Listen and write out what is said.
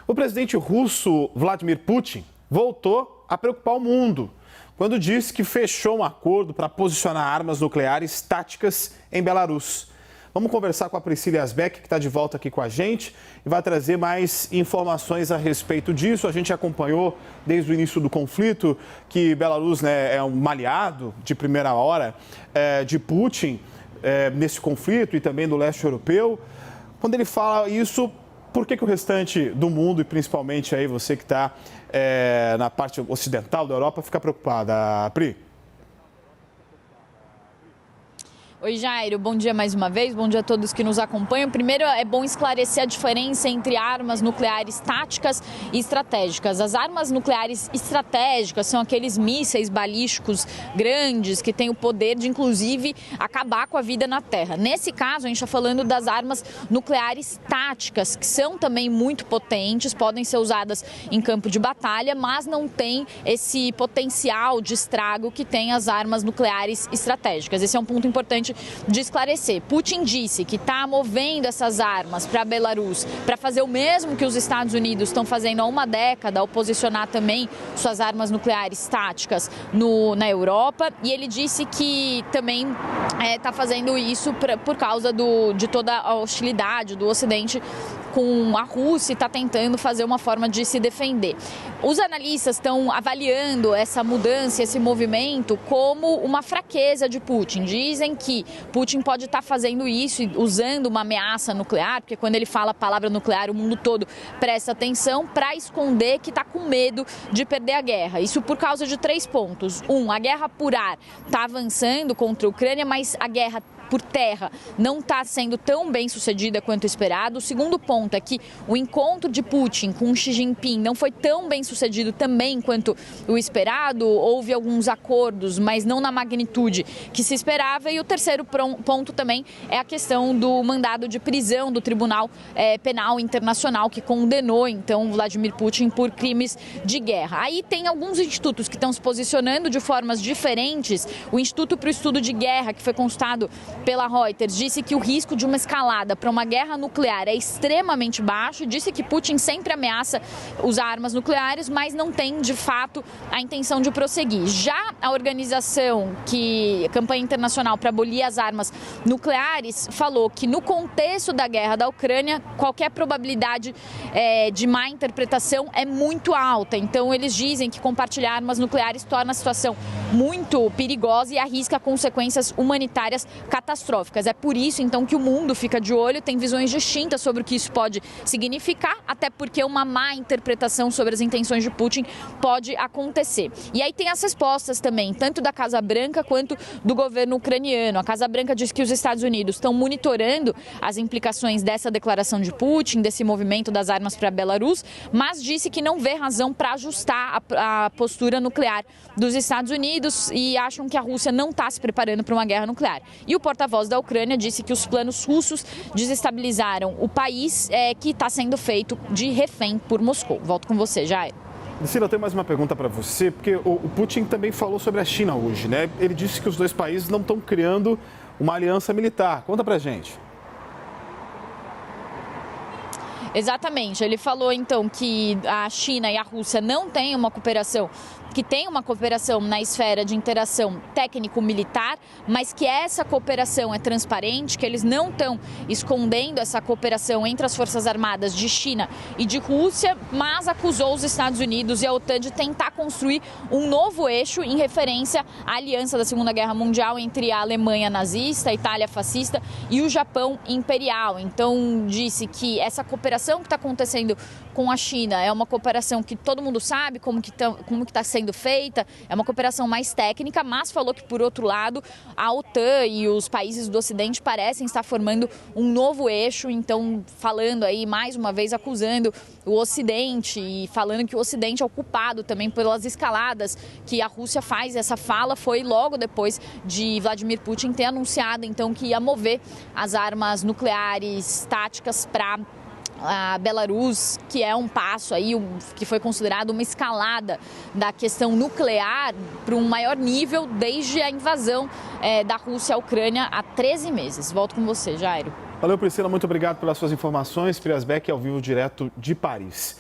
O presidente russo Vladimir Putin voltou a preocupar o mundo quando disse que fechou um acordo para posicionar armas nucleares táticas em Belarus. Vamos conversar com a Priscila Yazbek, que está de volta aqui com a gente e vai trazer mais informações a respeito disso. A gente acompanhou desde o início do conflito que Belarus, é um aliado de primeira hora de Putin nesse conflito e também do leste europeu. Quando ele fala isso, por que o restante do mundo, e principalmente aí você que está na parte ocidental da Europa, fica preocupada, Pri? Oi, Jairo, bom dia mais uma vez, bom dia a todos que nos acompanham. Primeiro, é bom esclarecer a diferença entre armas nucleares táticas e estratégicas. As armas nucleares estratégicas são aqueles mísseis balísticos grandes que têm o poder de, inclusive, acabar com a vida na Terra. Nesse caso, a gente está falando das armas nucleares táticas, que são também muito potentes, podem ser usadas em campo de batalha, mas não têm esse potencial de estrago que tem as armas nucleares estratégicas. Esse é um ponto importante de esclarecer. Putin disse que está movendo essas armas para a Belarus para fazer o mesmo que os Estados Unidos estão fazendo há uma década, ao posicionar também suas armas nucleares táticas na Europa. E ele disse que também está fazendo isso por causa de toda a hostilidade do Ocidente com a Rússia e está tentando fazer uma forma de se defender. Os analistas estão avaliando essa mudança, esse movimento, como uma fraqueza de Putin. Dizem que Putin pode estar fazendo isso usando uma ameaça nuclear, porque quando ele fala a palavra nuclear, o mundo todo presta atenção, para esconder que está com medo de perder a guerra. Isso por causa de 3 pontos. A guerra por ar está avançando contra a Ucrânia, mas a guerra por terra não está sendo tão bem sucedida quanto esperado. O segundo ponto é que o encontro de Putin com Xi Jinping não foi tão bem sucedido também quanto o esperado. Houve alguns acordos, mas não na magnitude que se esperava. E o terceiro ponto também é a questão do mandado de prisão do Tribunal Penal Internacional, que condenou então Vladimir Putin por crimes de guerra. Aí tem alguns institutos que estão se posicionando de formas diferentes. O Instituto para o Estudo de Guerra, que foi consultado pela Reuters, disse que o risco de uma escalada para uma guerra nuclear é extremamente baixo. Disse que Putin sempre ameaça usar armas nucleares, mas não tem, de fato, a intenção de prosseguir. Já a organização a Campanha Internacional para Abolir as Armas Nucleares falou que, no contexto da guerra da Ucrânia, qualquer probabilidade de má interpretação é muito alta. Então, eles dizem que compartilhar armas nucleares torna a situação muito perigosa e arrisca consequências humanitárias catastróficas. É por isso, então, que o mundo fica de olho, tem visões distintas sobre o que isso pode significar, até porque uma má interpretação sobre as intenções de Putin pode acontecer. E aí tem as respostas também, tanto da Casa Branca quanto do governo ucraniano. A Casa Branca diz que os Estados Unidos estão monitorando as implicações dessa declaração de Putin, desse movimento das armas para a Belarus, mas disse que não vê razão para ajustar a postura nuclear dos Estados Unidos e acham que a Rússia não está se preparando para uma guerra nuclear. E o porta-voz da Ucrânia disse que os planos russos desestabilizaram o país, que está sendo feito de refém por Moscou. Volto com você, Jair. Priscila, eu tenho mais uma pergunta para você, porque o Putin também falou sobre a China hoje, né? Ele disse que os dois países não estão criando uma aliança militar. Conta pra gente. Exatamente. Ele falou, então, que a China e a Rússia não têm uma cooperação, que tem uma cooperação na esfera de interação técnico-militar, mas que essa cooperação é transparente, que eles não estão escondendo essa cooperação entre as Forças Armadas de China e de Rússia, mas acusou os Estados Unidos e a OTAN de tentar construir um novo eixo em referência à aliança da Segunda Guerra Mundial entre a Alemanha nazista, a Itália fascista e o Japão imperial. Então, disse que essa cooperação que está acontecendo com a China é uma cooperação que todo mundo sabe como que está sendo feita, é uma cooperação mais técnica, mas falou que, por outro lado, a OTAN e os países do Ocidente parecem estar formando um novo eixo, então falando aí, mais uma vez, acusando o Ocidente e falando que o Ocidente é o culpado também pelas escaladas que a Rússia faz. Essa fala foi logo depois de Vladimir Putin ter anunciado, então, que ia mover as armas nucleares táticas para a Belarus, que é um passo aí, que foi considerado uma escalada da questão nuclear para um maior nível desde a invasão da Rússia à Ucrânia há 13 meses. Volto com você, Jairo. Valeu, Priscila. Muito obrigado pelas suas informações. Pri Yazbek, ao vivo, direto de Paris.